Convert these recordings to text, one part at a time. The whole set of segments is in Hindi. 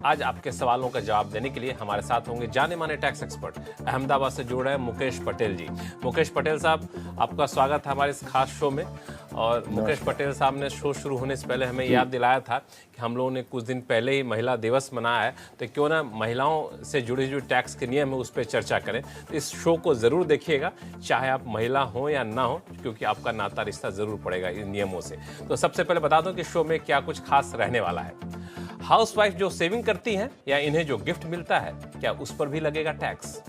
आज आपके सवालों का जवाब देने के लिए हमारे साथ होंगे जाने माने टैक्स एक्सपर्ट अहमदाबाद से जुड़ रहे हैं मुकेश पटेल जी। मुकेश पटेल साहब, आपका स्वागत है हमारे इस खास शो में। और मुकेश पटेल साहब ने शो शुरू होने से पहले हमें याद दिलाया था कि हम लोगों ने कुछ दिन पहले ही महिला दिवस मनाया है, तो क्यों ना महिलाओं से जुड़ी जो टैक्स के नियम है उस पर चर्चा करें। तो इस शो को ज़रूर देखिएगा, चाहे आप महिला हो या ना हो, क्योंकि आपका नाता रिश्ता ज़रूर पड़ेगा इन नियमों से। तो सबसे पहले बता दूं कि शो में क्या कुछ खास रहने वाला है। हाउसवाइफ जो सेविंग करती हैं या इन्हें जो गिफ्ट मिलता है, क्या उस पर भी लगेगा टैक्स?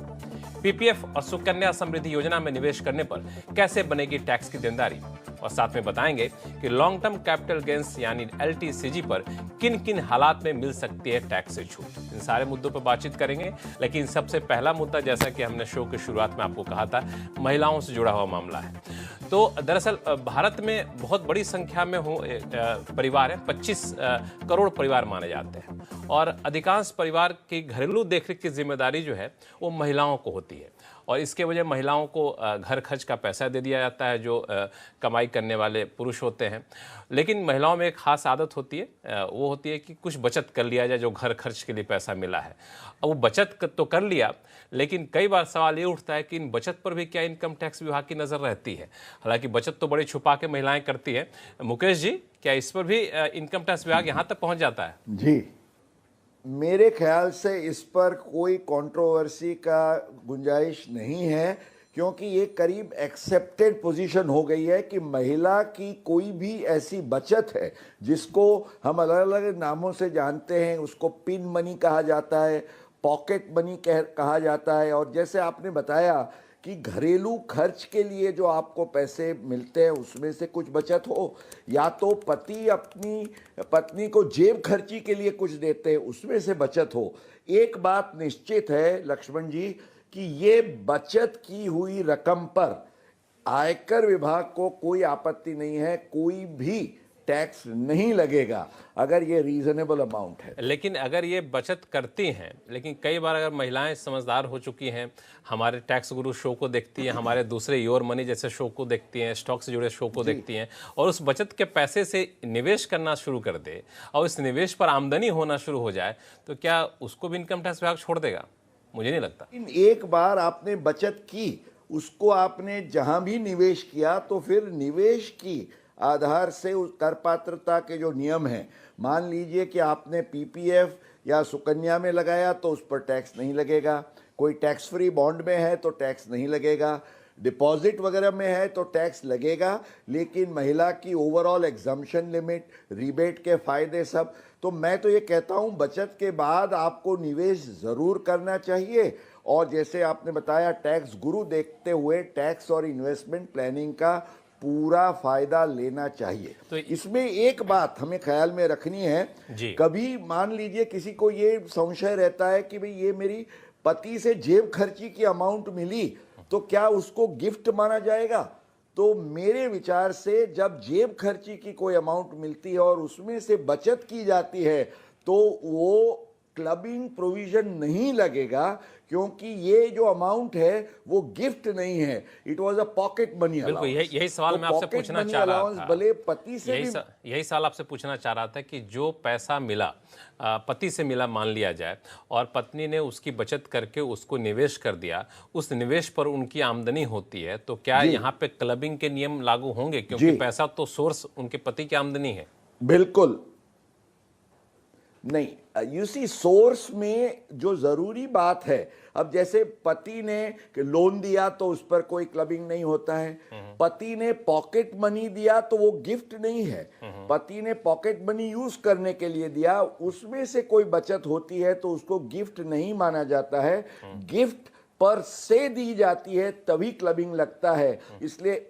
पीपीएफ और सुकन्या समृद्धि योजना में निवेश करने पर कैसे बनेगी टैक्स की देनदारी? और साथ में बताएंगे कि लॉन्ग टर्म कैपिटल गेंस यानी एलटीसीजी पर किन किन हालात में मिल सकती है टैक्स से छूट। इन सारे मुद्दों पर बातचीत करेंगे, लेकिन सबसे पहला मुद्दा, जैसा कि हमने शो की शुरुआत में आपको कहा था, महिलाओं से जुड़ा हुआ मामला है। तो दरअसल भारत में बहुत बड़ी संख्या में परिवार है, 25 करोड़ परिवार माने जाते हैं, और अधिकांश परिवार की घरेलू देखरेख की जिम्मेदारी जो है वो महिलाओं को होती है। और इसके वजह महिलाओं को घर खर्च का पैसा दे दिया जाता है जो कमाई करने वाले पुरुष होते हैं। लेकिन महिलाओं में एक खास आदत होती है, वो होती है कि कुछ बचत कर लिया जाए जो घर खर्च के लिए पैसा मिला है। अब वो बचत तो कर लिया, लेकिन कई बार सवाल ये उठता है कि इन बचत पर भी क्या इनकम टैक्स विभाग की नज़र रहती है? हालांकि बचत तो बड़ी छुपा के महिलाएं करती हैं। मुकेश जी, क्या इस पर भी इनकम टैक्स विभाग यहाँ तक पहुँच जाता है? जी, मेरे ख्याल से इस पर कोई कंट्रोवर्सी का गुंजाइश नहीं है, क्योंकि ये करीब एक्सेप्टेड पोजीशन हो गई है कि महिला की कोई भी ऐसी बचत है जिसको हम अलग अलग नामों से जानते हैं। उसको पिन मनी कहा जाता है, पॉकेट मनी कहा जाता है, और जैसे आपने बताया कि घरेलू खर्च के लिए जो आपको पैसे मिलते हैं उसमें से कुछ बचत हो, या तो पति अपनी पत्नी को जेब खर्ची के लिए कुछ देते हैं उसमें से बचत हो। एक बात निश्चित है लक्ष्मण जी कि ये बचत की हुई रकम पर आयकर विभाग को कोई आपत्ति नहीं है, कोई भी टैक्स नहीं लगेगा अगर ये रीजनेबल अमाउंट है। लेकिन अगर ये बचत करती हैं, लेकिन कई बार अगर महिलाएं समझदार हो चुकी हैं, हमारे टैक्स गुरु शो को देखती हैं, हमारे दूसरे योर मनी जैसे शो को देखती हैं, स्टॉक से जुड़े शो को देखती हैं, और उस बचत के पैसे से निवेश करना शुरू कर दे और इस निवेश पर आमदनी होना शुरू हो जाए, तो क्या उसको भी इनकम टैक्स विभाग छोड़ देगा? मुझे नहीं लगता। एक बार आपने बचत की, उसको आपने जहां भी निवेश किया, तो फिर निवेश की आधार से उस कर पात्रता के जो नियम हैं, मान लीजिए कि आपने पीपीएफ या सुकन्या में लगाया तो उस पर टैक्स नहीं लगेगा, कोई टैक्स फ्री बॉन्ड में है तो टैक्स नहीं लगेगा, डिपॉजिट वगैरह में है तो टैक्स लगेगा, लेकिन महिला की ओवरऑल एग्जम्पशन लिमिट, रिबेट के फायदे सब। तो मैं तो ये कहता हूँ बचत के बाद आपको निवेश ज़रूर करना चाहिए, और जैसे आपने बताया टैक्स गुरु देखते हुए टैक्स और इन्वेस्टमेंट प्लानिंग का पूरा फायदा लेना चाहिए। तो इसमें एक बात हमें ख्याल में रखनी है, कभी मान लीजिए किसी को ये संशय रहता है कि भाई ये मेरी पति से जेब खर्ची की अमाउंट मिली तो क्या उसको गिफ्ट माना जाएगा? तो मेरे विचार से जब जेब खर्ची की कोई अमाउंट मिलती है और उसमें से बचत की जाती है तो वो क्लबिंग प्रोविजन नहीं लगेगा, क्योंकि ये जो अमाउंट है वो गिफ्ट नहीं है, it was a pocket money allowance. बिल्कुल, यही सवाल मैं आपसे पूछना चाह रहा था। भले पति से यही सवाल आपसे पूछना चाह रहा था कि जो पैसा मिला, पति से मिला मान लिया जाए, और पत्नी ने उसकी बचत करके उसको निवेश कर दिया, उस निवेश पर उनकी आमदनी होती है, तो क्या यहाँ पे क्लबिंग के नियम लागू होंगे? क्योंकि पैसा तो सोर्स उनके पति की आमदनी है। बिल्कुल नहीं, यू सी सोर्स में जो जरूरी बात है, अब जैसे पति ने लोन दिया तो उस पर कोई क्लबिंग नहीं होता है, पति ने पॉकेट मनी दिया तो वो गिफ्ट नहीं है, पति ने पॉकेट मनी यूज करने के लिए दिया, उसमें से कोई बचत होती है तो उसको गिफ्ट नहीं माना जाता है। गिफ्ट पर से दी जाती है तभी क्लबिंग लगता है, इसलिए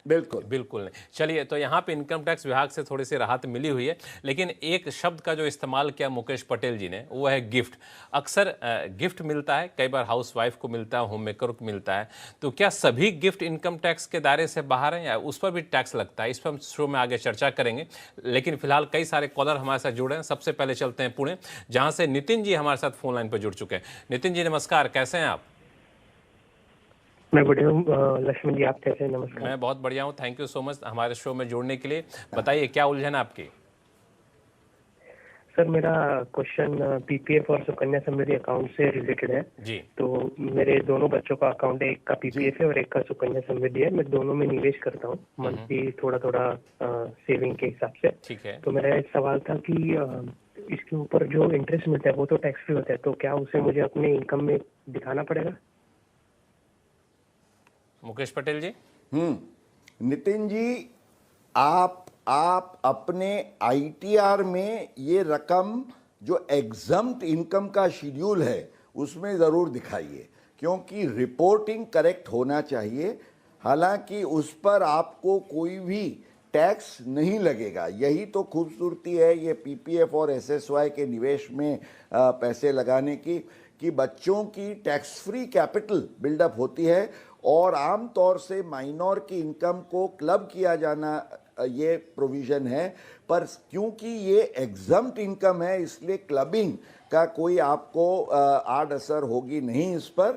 बिल्कुल नहीं। चलिए, तो यहाँ पे इनकम टैक्स विभाग से थोड़ी सी राहत मिली हुई है, लेकिन एक शब्द का जो इस्तेमाल किया मुकेश पटेल जी ने, वो है गिफ्ट। अक्सर गिफ्ट मिलता है, कई बार हाउस वाइफ को मिलता है, होम मेकर को मिलता है, तो क्या सभी गिफ्ट इनकम टैक्स के दायरे से बाहर हैं या उस पर भी टैक्स लगता है? इस पर हम शो में आगे चर्चा करेंगे, लेकिन फिलहाल कई सारे कॉलर हमारे साथ जुड़े हैं। सबसे पहले चलते हैं पुणे, जहाँ से नितिन जी हमारे साथ फोन लाइन पर जुड़ चुके हैं। नितिन जी नमस्कार, कैसे हैं आप? मैं बढ़िया हूँ लक्ष्मण जी, आप कैसे हैं? नमस्कार। मैं बहुत बढ़िया हूँ, थैंक यू सो मच हमारे शो में जुड़ने के लिए। बताइए क्या उलझन है आपकी? सर मेरा क्वेश्चन पीपीएफ और सुकन्या समृद्धि अकाउंट से रिलेटेड है। जी। तो मेरे दोनों बच्चों का अकाउंट है, एक का पीपीएफ है और एक का सुकन्या समृद्धि है। मैं दोनों में निवेश करता हूँ मंथली, थोड़ा थोड़ा सेविंग के हिसाब से। ठीक है। तो मेरा एक सवाल था कि इसके ऊपर जो इंटरेस्ट मिलता है वो तो टैक्स फ्री होता है, तो क्या उसे मुझे अपने इनकम में दिखाना पड़ेगा? मुकेश पटेल जी। नितिन जी, आप अपने आईटीआर में ये रकम जो एग्जम्प्ट इनकम का शेड्यूल है उसमें ज़रूर दिखाइए, क्योंकि रिपोर्टिंग करेक्ट होना चाहिए। हालांकि उस पर आपको कोई भी टैक्स नहीं लगेगा। यही तो खूबसूरती है ये पीपीएफ और एसएसवाई के निवेश में पैसे लगाने की, कि बच्चों की टैक्स फ्री कैपिटल बिल्डअप होती है और आम तौर से माइनर की इनकम को क्लब किया जाना ये प्रोविज़न है। पर क्योंकि ये एग्जम्प्ट इनकम है इसलिए क्लबिंग का कोई आपको आड़ असर होगी नहीं इस पर।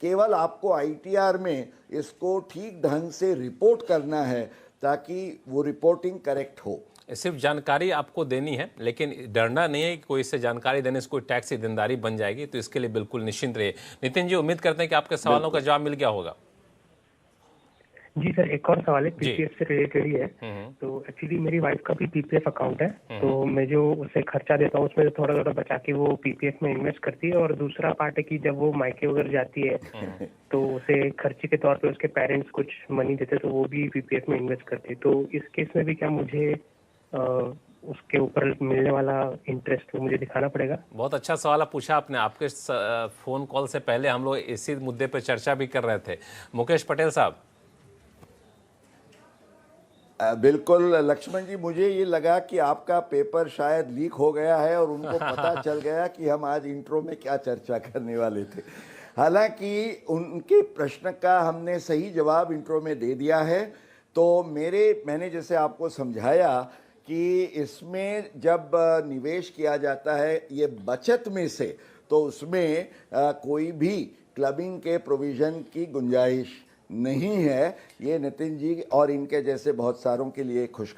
केवल आपको आईटीआर में इसको ठीक ढंग से रिपोर्ट करना है ताकि वो रिपोर्टिंग करेक्ट हो। सिर्फ जानकारी आपको देनी है, लेकिन डरना नहीं है कि कोई इससे जानकारी देने से कोई टैक्स की देनदारी बन जाएगी, तो इसके लिए बिल्कुल निश्चिंत रहिए। नितिन जी, उम्मीद करते हैं कि आपके सवालों का जवाब मिल गया होगा। जी सर, एक और सवाल है, पीपीएफ से रिलेटेड ही है। तो एक्चुअली मेरी वाइफ का भी पीपीएफ अकाउंट है, तो मैं जो उसे खर्चा देता हूँ उसमें से थोड़ा थोड़ा बचा के वो पीपीएफ में इन्वेस्ट करती है, और दूसरा पार्ट है कि जब वो मायके वगैरह जाती है तो उसे खर्चे के तौर पे उसके पेरेंट्स कुछ मनी देते तो वो भी पीपीएफ में इन्वेस्ट करती है। तो इस केस में भी क्या मुझे उसके ऊपर मिलने वाला इंटरेस्ट मुझे दिखाना पड़ेगा? बहुत अच्छा सवाल आप पूछा आपने। आपके फोन कॉल से पहले हम लोग इसी मुद्दे पर चर्चा भी कर रहे थे। मुकेश पटेल साहब। बिल्कुल लक्ष्मण जी, मुझे ये लगा कि आपका पेपर शायद लीक हो गया है और उनको पता चल गया कि हम आज इंट्रो में क्या चर्चा करने वाले थे। हालांकि उनके प्रश्न का हमने सही जवाब इंट्रो में दे दिया है। तो मैंने जैसे आपको समझाया कि इसमें जब निवेश किया जाता है ये बचत में से, तो उसमें कोई भी क्लबिंग के प्रोविज़न की गुंजाइश नहीं है। ये नितिन जी और इनके जैसे बहुत सारों के लिए खुश